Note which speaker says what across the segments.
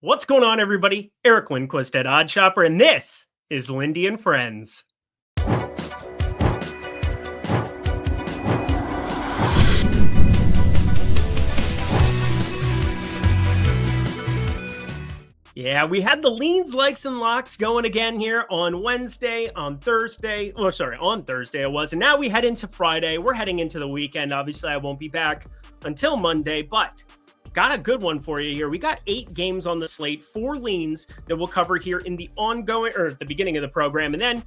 Speaker 1: What's going on, everybody? Eric Lindquist at Odd Shopper, and this is Lindy and Friends. Yeah, we had the leans, likes, and locks going again here on Wednesday, on Thursday. Oh, sorry, on Thursday it was. And now we head into Friday. We're heading into the weekend. Obviously, I won't be back until Monday, but got a good one for you here. We got 8 games on the slate, 4 leans that we'll cover here in the ongoing or at the beginning of the program. And then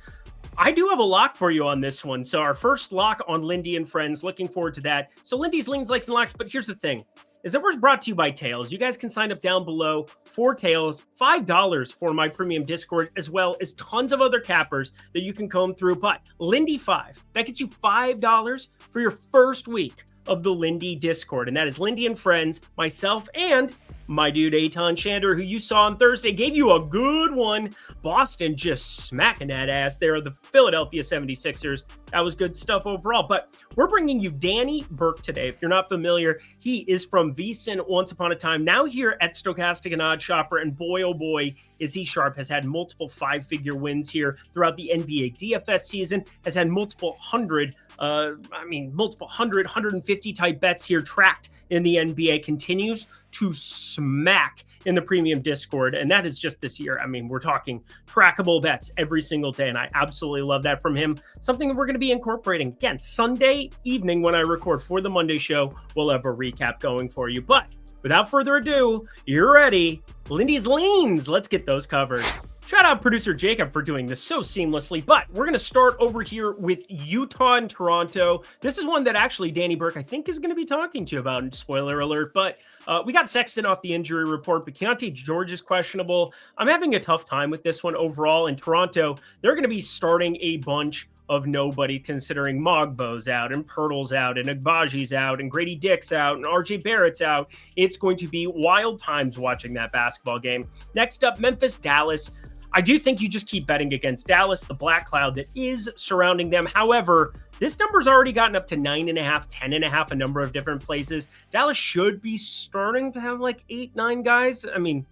Speaker 1: I do have a lock for you on this one. So our first lock on Lindy and Friends, looking forward to that. So Lindy's leans, likes, and locks. But here's the thing. Is that we're brought to you by Tails. You guys can sign up down below for Tails, $5 for my premium Discord, as well as tons of other cappers that you can comb through. But Lindy 5, that gets you $5 for your first week of the Lindy Discord. And that is Lindy and Friends, myself, and my dude Eitan Shander, who you saw on Thursday, gave you a good one. Boston just smacking that ass there, the Philadelphia 76ers. That was good stuff overall. But we're bringing you Danny Burke today. If you're not familiar, he is from VSiN once upon a time, now here at Stochastic and Odd Shopper. And boy, oh boy, is he sharp. Has had multiple 5-figure wins here throughout the NBA DFS season, has had multiple 150 type bets here tracked in the NBA, continues to smack in the premium Discord. And that is just this year. I mean, we're talking trackable bets every single day. And I absolutely love that from him. Something that we're going to be incorporating again Sunday evening when I record for the Monday show. We'll have a recap going for you. But without further ado, you're ready. Lindy's leans. Let's get those covered. Shout out producer Jacob for doing this so seamlessly, but we're going to start over here with Utah and Toronto. This is one that actually Danny Burke, I think, is going to be talking to you about, spoiler alert, but we got Sexton off the injury report, but Keontae George is questionable. I'm having a tough time with this one overall. In Toronto, they're going to be starting a bunch of nobody, considering Mogbo's out and Pirtle's out and Agbaji's out and Grady Dick's out and RJ Barrett's out. It's going to be wild times watching that basketball game. Next up, Memphis, Dallas. I do think you just keep betting against Dallas, the black cloud that is surrounding them. However, this number's already gotten up to 9.5, 10.5, a number of different places. Dallas should be starting to have like 8, 9 guys. I mean,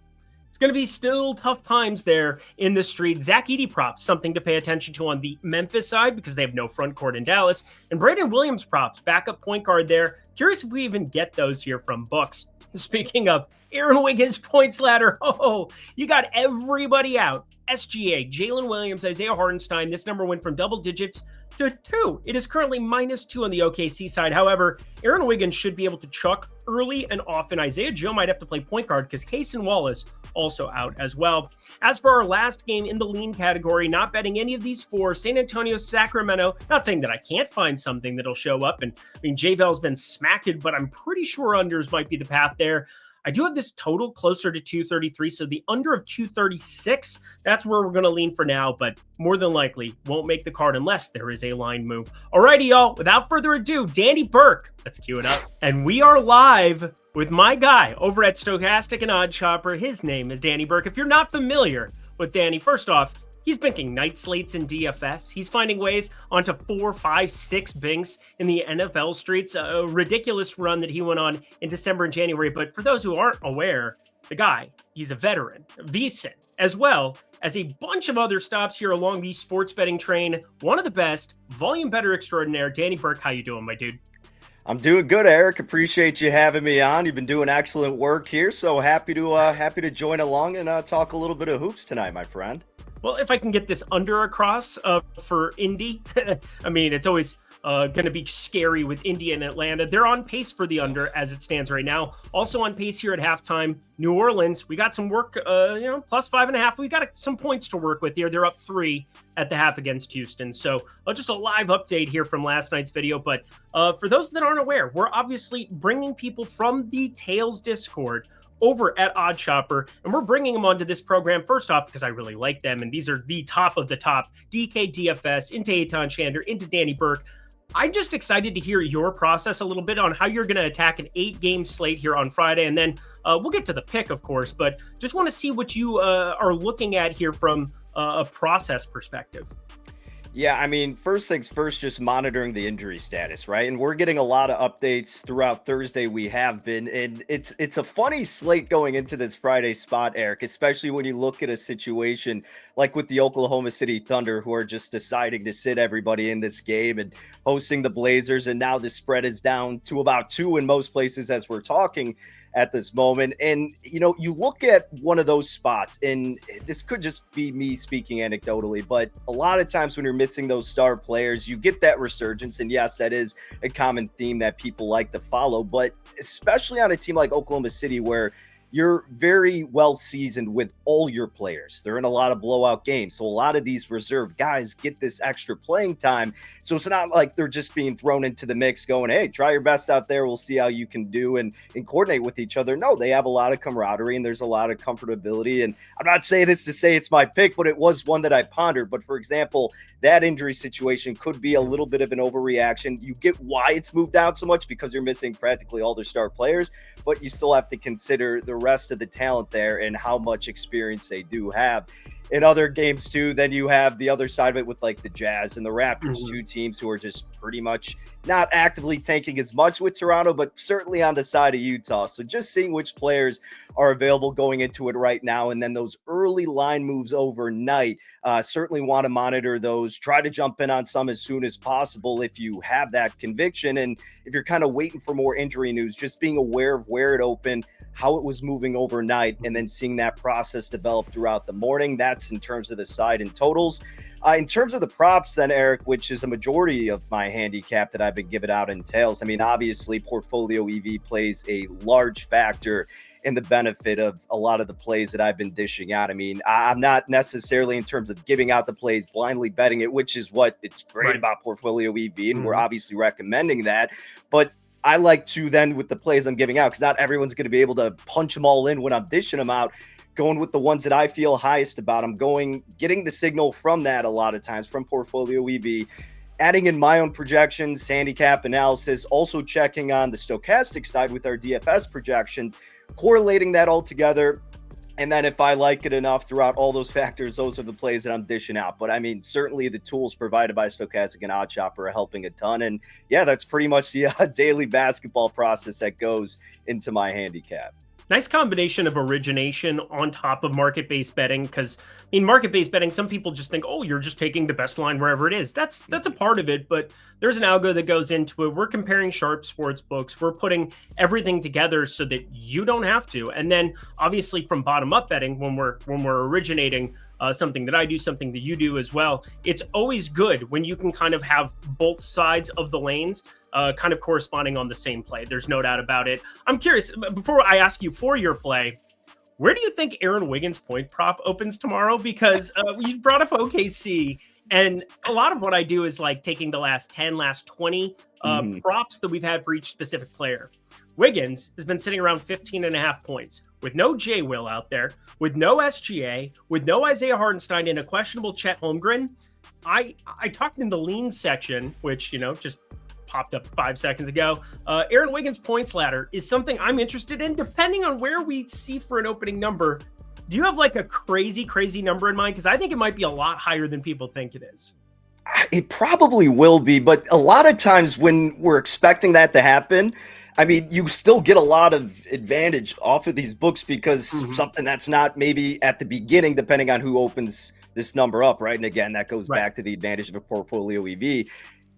Speaker 1: it's going to be still tough times there in the street. Zach Edey props, something to pay attention to on the Memphis side because they have no front court in Dallas. And Brandon Williams props, backup point guard there. Curious if we even get those here from books. Speaking of Aaron Wiggins points ladder, you got everybody out. SGA, Jalen Williams, Isaiah Hartenstein. This number went from double digits to 2. It is currently -2 on the OKC side. However, Aaron Wiggins should be able to chuck early and often. Isaiah Joe might have to play point guard because Cason Wallace also out as well. As for our last game in the lean category, not betting any of these 4, San Antonio, Sacramento. Not saying that I can't find something that'll show up. And I mean, JVL's been smacked, but I'm pretty sure unders might be the path there. I do have this total closer to 233, so the under of 236, that's where we're going to lean for now, but more than likely won't make the card unless there is a line move. Alrighty, y'all, without further ado, Danny Burke, let's cue it up. And we are live with my guy over at Stochastic and Odd Shopper. His name is Danny Burke. If you're not familiar with Danny, first off, he's banking night slates in DFS. He's finding ways onto 4, 5, 6 binks in the NFL streets. A ridiculous run that he went on in December and January. But for those who aren't aware, the guy, he's a veteran, VSiN, as well as a bunch of other stops here along the sports betting train. One of the best, volume better extraordinaire. Danny Burke, how you doing, my dude?
Speaker 2: I'm doing good, Eric. Appreciate you having me on. You've been doing excellent work here. So happy to join along and talk a little bit of hoops tonight, my friend.
Speaker 1: Well, if I can get this under across for Indy, I mean, it's always going to be scary with Indy and Atlanta. They're on pace for the under as it stands right now. Also on pace here at halftime, New Orleans. We got some work, plus 5.5. We got some points to work with here. They're up 3 at the half against Houston. So just a live update here from last night's video. But for those that aren't aware, we're obviously bringing people from the Tails Discord over at Odd Shopper, and we're bringing them onto this program first off because I really like them, and these are the top of the top. DK DFS, into Eitan Shander, into Danny Burke. I'm just excited to hear your process a little bit on how you're going to attack an 8-game slate here on Friday, and then we'll get to the pick, of course, but just want to see what you are looking at here from a process perspective.
Speaker 2: Yeah, I mean, first things first, just monitoring the injury status, right? And we're getting a lot of updates throughout Thursday. We have been, and it's a funny slate going into this Friday spot, Eric, especially when you look at a situation like with the Oklahoma City Thunder, who are just deciding to sit everybody in this game and hosting the Blazers, and now the spread is down to about 2 in most places as we're talking at this moment. And you look at one of those spots, and this could just be me speaking anecdotally, but a lot of times when you're missing those star players, you get that resurgence. And yes, that is a common theme that people like to follow, but especially on a team like Oklahoma City, where you're very well seasoned with all your players. They're in a lot of blowout games. So a lot of these reserve guys get this extra playing time. So it's not like they're just being thrown into the mix going, hey, try your best out there. We'll see how you can do and coordinate with each other. No, they have a lot of camaraderie and there's a lot of comfortability. And I'm not saying this to say it's my pick, but it was one that I pondered. But for example, that injury situation could be a little bit of an overreaction. You get why it's moved out so much, because you're missing practically all their star players, but you still have to consider the rest of the talent there and how much experience they do have in other games too. Then you have the other side of it with like the Jazz and the Raptors, two teams who are just pretty much not actively tanking as much with Toronto, but certainly on the side of Utah. So just seeing which players are available going into it right now, and then those early line moves overnight, certainly want to monitor those. Try to jump in on some as soon as possible if you have that conviction. And if you're kind of waiting for more injury news, just being aware of where it opened, how it was moving overnight, and then seeing that process develop throughout the morning. That's in terms of the side and totals. In terms of the props then, Eric, which is a majority of my handicap that I've been giving out in tails, I mean, obviously PortfolioEV plays a large factor in the benefit of a lot of the plays that I've been dishing out. I mean, I'm not necessarily in terms of giving out the plays, blindly betting it, which is what it's great about PortfolioEV, and we're obviously recommending that. But I like to then, with the plays I'm giving out, because not everyone's going to be able to punch them all in when I'm dishing them out, going with the ones that I feel highest about. I'm getting the signal from that a lot of times from PortfolioEV, adding in my own projections, handicap analysis, also checking on the stochastic side with our DFS projections, correlating that all together. And then if I like it enough throughout all those factors, those are the plays that I'm dishing out. But I mean, certainly the tools provided by Stochastic and OddsShopper are helping a ton. And yeah, that's pretty much the daily basketball process that goes into my handicap.
Speaker 1: Nice combination of origination on top of market-based betting, because I mean, market-based betting, some people just think, oh, you're just taking the best line wherever it is. That's a part of it, but there's an algo that goes into it. We're comparing sharp sports books. We're putting everything together so that you don't have to. And then obviously from bottom-up betting, when we're originating something that I do, something that you do as well, it's always good when you can kind of have both sides of the lanes kind of corresponding on the same play. There's no doubt about it. I'm curious, before I ask you for your play, where do you think Aaron Wiggins' point prop opens tomorrow? Because we brought up OKC, and a lot of what I do is like taking the last 10, last 20 props that we've had for each specific player. Wiggins has been sitting around 15.5 points with no J Will out there, with no SGA, with no Isaiah Hartenstein, and a questionable Chet Holmgren. I talked in the lean section, which, just popped up 5 seconds ago. Aaron Wiggins' points ladder is something I'm interested in, depending on where we see for an opening number. Do you have like a crazy, crazy number in mind? Because I think it might be a lot higher than people think it is.
Speaker 2: It probably will be, but a lot of times when we're expecting that to happen, I mean, you still get a lot of advantage off of these books because something that's not maybe at the beginning, depending on who opens this number up, right? And again, that goes back to the advantage of a PortfolioEV.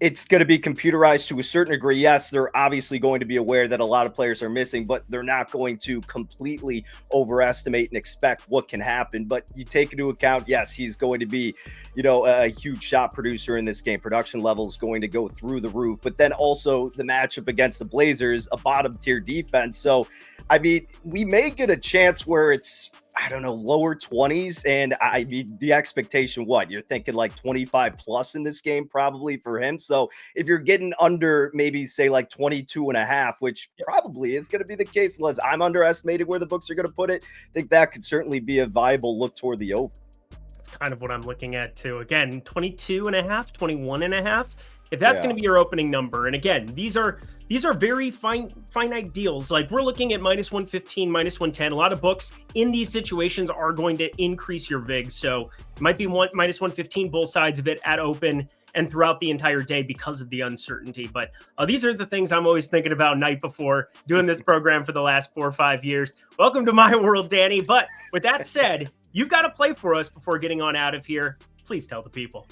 Speaker 2: It's going to be computerized to a certain degree. Yes, they're obviously going to be aware that a lot of players are missing, but they're not going to completely overestimate and expect what can happen. But you take into account, yes, he's going to be, a huge shot producer in this game. Production level is going to go through the roof. But then also the matchup against the Blazers, a bottom tier defense. So, I mean, we may get a chance where it's, lower 20s. And I mean, the expectation, you're thinking like 25 plus in this game, probably for him. So if you're getting under maybe say like 22.5, which probably is going to be the case, unless I'm underestimating where the books are going to put it, I think that could certainly be a viable look toward the over.
Speaker 1: Kind of what I'm looking at too. Again, 22.5, 21.5. If that's going to be your opening number, and again, these are very finite deals. Like we're looking at minus 115, minus 110. A lot of books in these situations are going to increase your VIG. So it might be minus 115, both sides of it at open and throughout the entire day because of the uncertainty. But these are the things I'm always thinking about night before doing this program for the last 4 or 5 years. Welcome to my world, Danny. But with that said, you've got to play for us before getting on out of here. Please tell the people.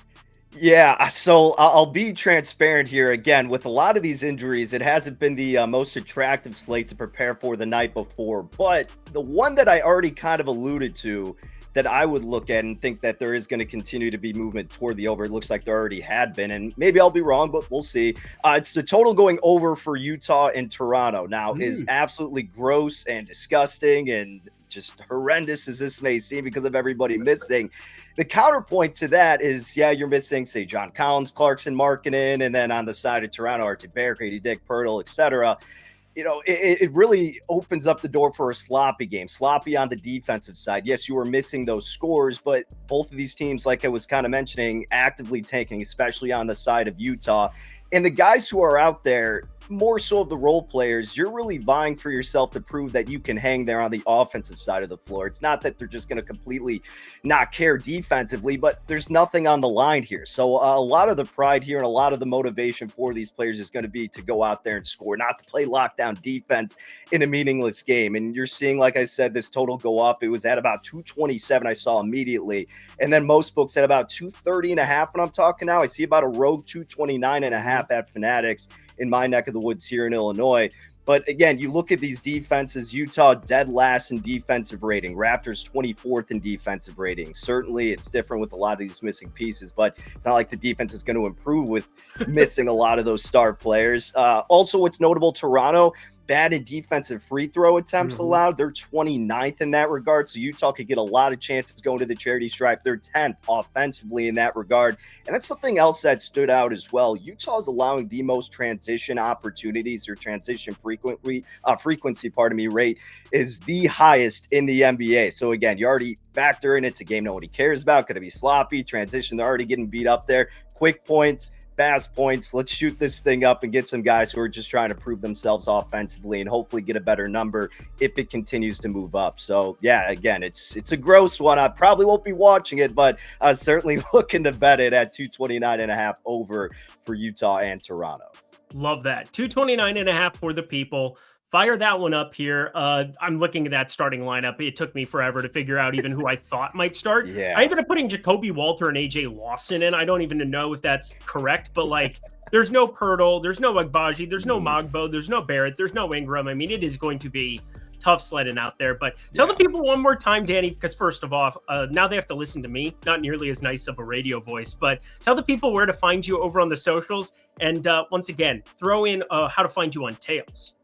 Speaker 2: Yeah, so I'll be transparent here again. With a lot of these injuries, it hasn't been the most attractive slate to prepare for the night before. But the one that I already kind of alluded to that I would look at and think that there is going to continue to be movement toward the over. It looks like there already had been, and maybe I'll be wrong, but we'll see. It's the total going over for Utah and Toronto. Now is absolutely gross and disgusting and just horrendous as this may seem because of everybody missing. The counterpoint to that is, yeah, you're missing, say, John Collins, Clarkson, Markkanen, and then on the side of Toronto, RJ Barrett, Grady Dick, Pirtle, etc. You know, it really opens up the door for a sloppy game, sloppy on the defensive side. Yes, you were missing those scores, but both of these teams, like I was kind of mentioning, actively tanking, especially on the side of Utah. And the guys who are out there, more so of the role players, you're really vying for yourself to prove that you can hang there on the offensive side of the floor. It's not that they're just going to completely not care defensively, but there's nothing on the line here. So a lot of the pride here and a lot of the motivation for these players is going to be to go out there and score, not to play lockdown defense in a meaningless game. And you're seeing, like I said, this total go up. It was at about 227 I saw immediately. And then most books at about 230.5 when I'm talking now. I see about a rogue 229.5 at Fanatics in my neck of the woods here in Illinois. But again, you look at these defenses, Utah dead last in defensive rating, Raptors 24th in defensive rating. Certainly it's different with a lot of these missing pieces, but it's not like the defense is going to improve with missing a lot of those star players. Also, what's notable, Toronto, bad in defensive free throw attempts allowed. They're 29th in that regard. So Utah could get a lot of chances going to the charity stripe. They're 10th offensively in that regard. And that's something else that stood out as well. Utah is allowing the most transition opportunities, or transition frequency, rate is the highest in the NBA. So again, you already factor in it's a game nobody cares about. Going to be sloppy transition. They're already getting beat up there. Quick points, fast points. Let's shoot this thing up and get some guys who are just trying to prove themselves offensively and hopefully get a better number if it continues to move up. So yeah, again, it's a gross one. I probably won't be watching it, but I'm certainly looking to bet it at 229.5 over for Utah and Toronto.
Speaker 1: Love that. 229.5 for the people. Fire that one up here. I'm looking at that starting lineup. It took me forever to figure out even who I thought might start.
Speaker 2: Yeah.
Speaker 1: I ended up putting Jacoby Walter and AJ Lawson in. I don't even know if that's correct, but like there's no Pirtle, there's no Agbaji, there's no Mogbo, there's no Barrett, there's no Ingram. I mean, it is going to be tough sledding out there. But tell the people one more time, Danny, because first of all, now they have to listen to me. Not nearly as nice of a radio voice, but tell the people where to find you over on the socials. And once again, throw in how to find you on Tails.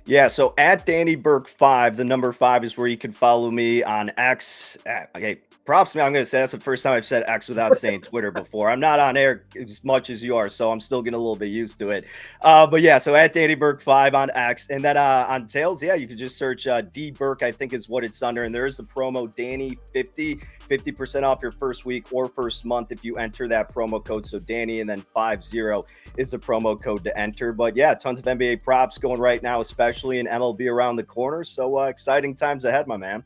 Speaker 2: Yeah, so at Danny Burke 5, the number 5 is where you can follow me on X. Okay, props to me. I'm going to say that's the first time I've said X without saying Twitter before. I'm not on air as much as you are, so I'm still getting a little bit used to it. But yeah, so at Danny Burke 5 on X. And then on Tails, yeah, you can just search D Burke, I think is what it's under. And there is the promo Danny 50% off your first week or first month if you enter that promo code. So Danny and then 50 is the promo code to enter. But yeah, tons of NBA props going right now, especially in MLB around the corner. So exciting times ahead, my man.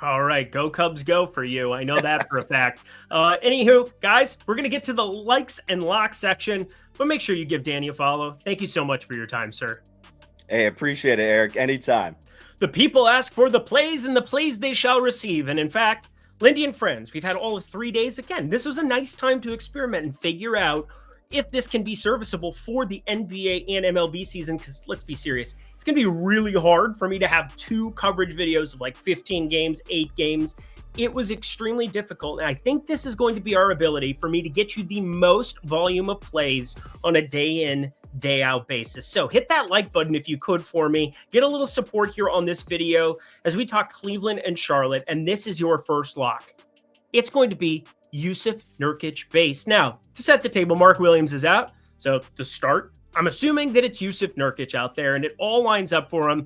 Speaker 1: All right, go Cubs go for you. I know that for a fact. Anywho, guys, we're going to get to the likes and locks section, but make sure you give Danny a follow. Thank you so much for your time, sir.
Speaker 2: Hey, appreciate it, Eric. Anytime.
Speaker 1: The people ask for the plays, and the plays they shall receive. And in fact, Lindy and friends, we've had all of 3 days. Again, this was a nice time to experiment and figure out if this can be serviceable for the NBA and MLB season, because let's be serious, it's going to be really hard for me to have 2 coverage videos of like 15 games, 8 games. It was extremely difficult, and I think this is going to be our ability for me to get you the most volume of plays on a day in, day out basis. So hit that like button if you could for me. Get a little support here on this video as we talk Cleveland and Charlotte, and this is your first lock. It's going to be Jusuf Nurkic base. Now, to set the table, Mark Williams is out. So to start, I'm assuming that it's Jusuf Nurkic out there, and it all lines up for him.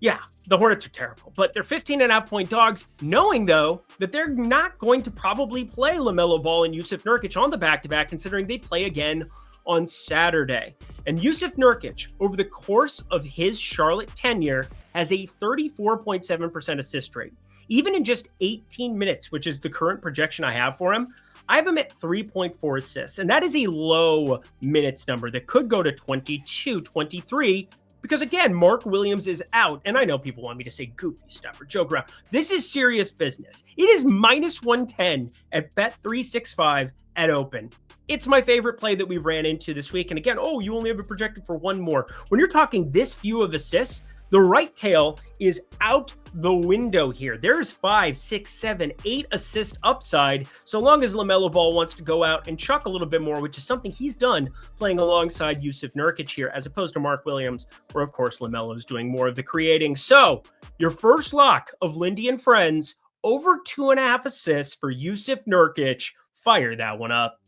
Speaker 1: Yeah, the Hornets are terrible, but they're 15.5-point dogs, knowing, though, that they're not going to probably play LaMelo Ball and Jusuf Nurkic on the back-to-back, considering they play again on Saturday. And Yusuf Nurkic, over the course of his Charlotte tenure, has a 34.7% assist rate. Even in just 18 minutes, which is the current projection I have for him, I have him at 3.4 assists. And that is a low minutes number that could go to 22, 23, because again, Mark Williams is out. And I know people want me to say goofy stuff or joke around. This is serious business. It is minus 110 at Bet365 at open. It's my favorite play that we ran into this week. And again, oh, you only have it projected for one more. When you're talking this few of assists, the right tail is out the window here. There's 5, 6, 7, 8 assist upside, so long as LaMelo Ball wants to go out and chuck a little bit more, which is something he's done playing alongside Yusuf Nurkic here, as opposed to Mark Williams, where of course LaMelo is doing more of the creating. So your first lock of Lindy and Friends, over 2.5 assists for Yusuf Nurkic. Fire that one up.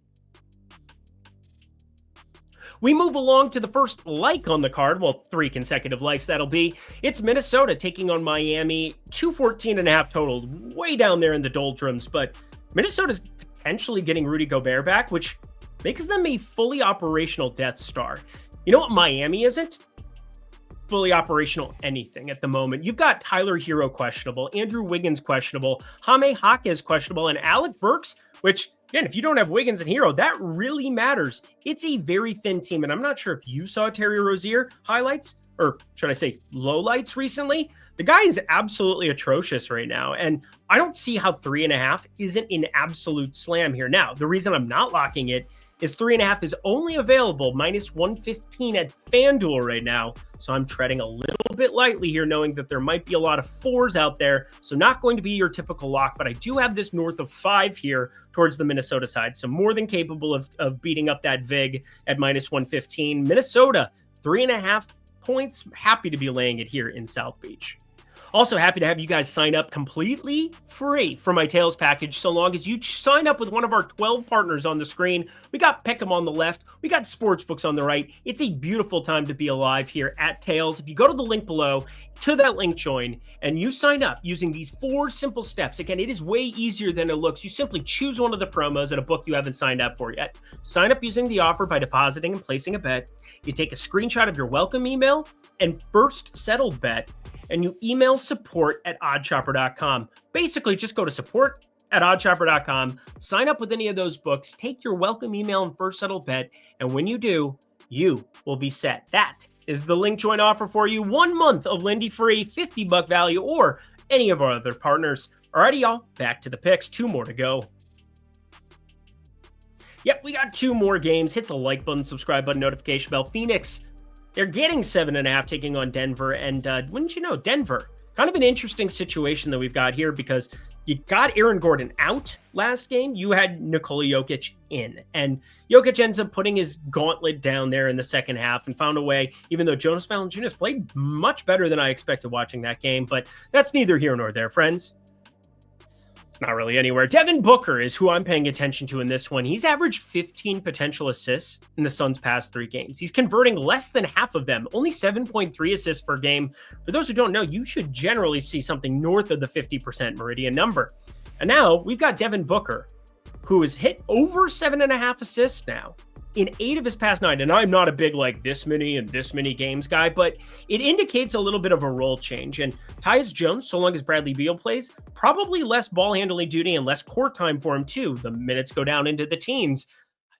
Speaker 1: We move along to the first like on the card. Well, 3 consecutive likes that'll be. It's Minnesota taking on Miami. 214.5 total. Way down there in the doldrums. But Minnesota's potentially getting Rudy Gobert back, which makes them a fully operational Death Star. You know what Miami isn't? Fully operational anything at the moment. You've got Tyler Hero questionable, Andrew Wiggins questionable, Jaime Jaquez questionable, and Alec Burks, which, again, if you don't have Wiggins and Hero, that really matters. It's a very thin team, and I'm not sure if you saw Terry Rozier highlights, or should I say lowlights recently. The guy is absolutely atrocious right now, and I don't see how 3.5 isn't an absolute slam here. Now, the reason I'm not locking it is 3.5 is only available minus 115 at FanDuel right now. So I'm treading a little bit lightly here, knowing that there might be a lot of 4s out there. So not going to be your typical lock, but I do have this north of 5 here towards the Minnesota side. So more than capable of beating up that VIG at minus 115. Minnesota, 3.5 points. Happy to be laying it here in South Beach. Also happy to have you guys sign up completely free for my Tails package, so long as you sign up with one of our 12 partners on the screen. We got Pick'em on the left. We got Sportsbooks on the right. It's a beautiful time to be alive here at Tails. If you go to the link below, to that link join, and you sign up using these 4 simple steps. Again, it is way easier than it looks. You simply choose one of the promos at a book you haven't signed up for yet. Sign up using the offer by depositing and placing a bet. You take a screenshot of your welcome email and first settled bet, and you email support@oddchopper.com. Basically, just go to support@oddchopper.com, sign up with any of those books, take your welcome email and first settled bet, and when you do, you will be set. That is the link join offer for you. 1 month of Lindy free, $50 value, or any of our other partners. Alrighty, y'all, back to the picks. 2 more to go. Yep, we got 2 more games. Hit the like button, subscribe button, notification bell. Phoenix, they're getting 7.5 taking on Denver. And wouldn't you know, Denver, kind of an interesting situation that we've got here, because you got Aaron Gordon out last game. You had Nikola Jokic in. And Jokic ends up putting his gauntlet down there in the second half and found a way, even though Jonas Valanciunas played much better than I expected watching that game. But that's neither here nor there, friends. Not really anywhere. Devin Booker is who I'm paying attention to in this one. He's averaged 15 potential assists in the Suns' past 3 games. He's converting less than half of them, only 7.3 assists per game. For those who don't know, you should generally see something north of the 50% Meridian number. And now we've got Devin Booker, who has hit over 7.5 assists now in 8 of his past 9. And I'm not a big like this many games guy, but it indicates a little bit of a role change. And Tyus Jones, so long as Bradley Beal plays, probably less ball handling duty and less court time for him too. The minutes go down into the teens.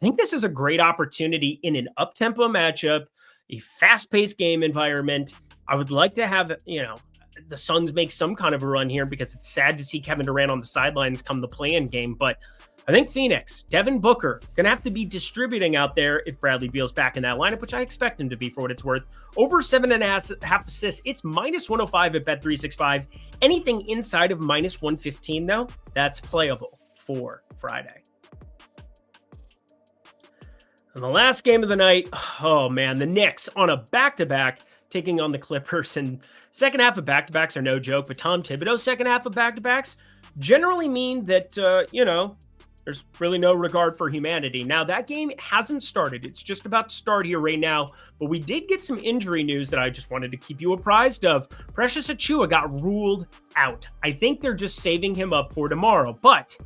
Speaker 1: I think this is a great opportunity in an up-tempo matchup, a fast-paced game environment. I would like to have, the Suns make some kind of a run here, because it's sad to see Kevin Durant on the sidelines come the play-in game, but I think Phoenix, Devin Booker, going to have to be distributing out there if Bradley Beal's back in that lineup, which I expect him to be for what it's worth. Over 7.5 assists, it's minus 105 at Bet365. Anything inside of minus 115, though, that's playable for Friday. And the last game of the night, oh man, the Knicks on a back-to-back taking on the Clippers. And second half of back-to-backs are no joke, but Tom Thibodeau's second half of back-to-backs generally mean that, there's really no regard for humanity. Now, that game hasn't started. It's just about to start here right now. But we did get some injury news that I just wanted to keep you apprised of. Precious Achiuwa got ruled out. I think they're just saving him up for tomorrow. But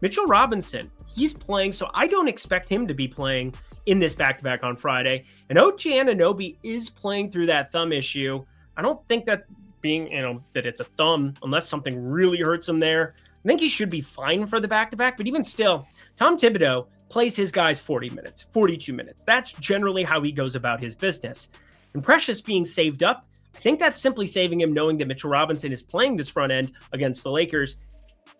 Speaker 1: Mitchell Robinson, he's playing, so I don't expect him to be playing in this back-to-back on Friday. And OG Anunoby is playing through that thumb issue. I don't think that being, that it's a thumb, unless something really hurts him there. I think he should be fine for the back-to-back, but even still, Tom Thibodeau plays his guys 40 minutes, 42 minutes. That's generally how he goes about his business. And Precious being saved up, I think that's simply saving him knowing that Mitchell Robinson is playing this front end against the Lakers,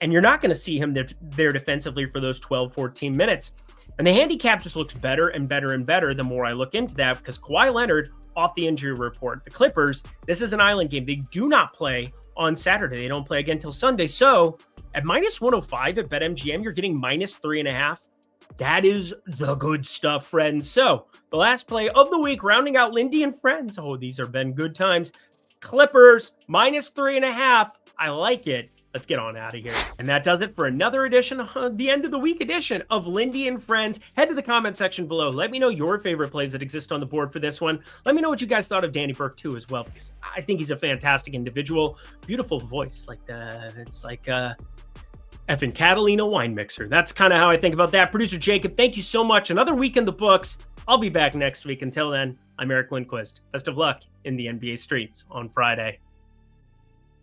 Speaker 1: and you're not going to see him there defensively for those 12, 14 minutes. And the handicap just looks better and better and better the more I look into that, because Kawhi Leonard off the injury report. The Clippers, this is an island game. They do not play on Saturday. They don't play again until Sunday. So at minus 105 at BetMGM, you're getting minus 3.5. That is the good stuff, friends. So the last play of the week, rounding out Lindy and friends. Oh, these have been good times. Clippers, minus 3.5. I like it. Let's get on out of here. And that does it for another edition, the end of the week edition of Lindy and Friends. Head to the comment section below. Let me know your favorite plays that exist on the board for this one. Let me know what you guys thought of Danny Burke too as well, because I think he's a fantastic individual. Beautiful voice, like that. It's like effing Catalina wine mixer. That's kind of how I think about that. Producer Jacob, thank you so much. Another week in the books. I'll be back next week. Until then, I'm Eric Lindquist. Best of luck in the NBA streets on Friday.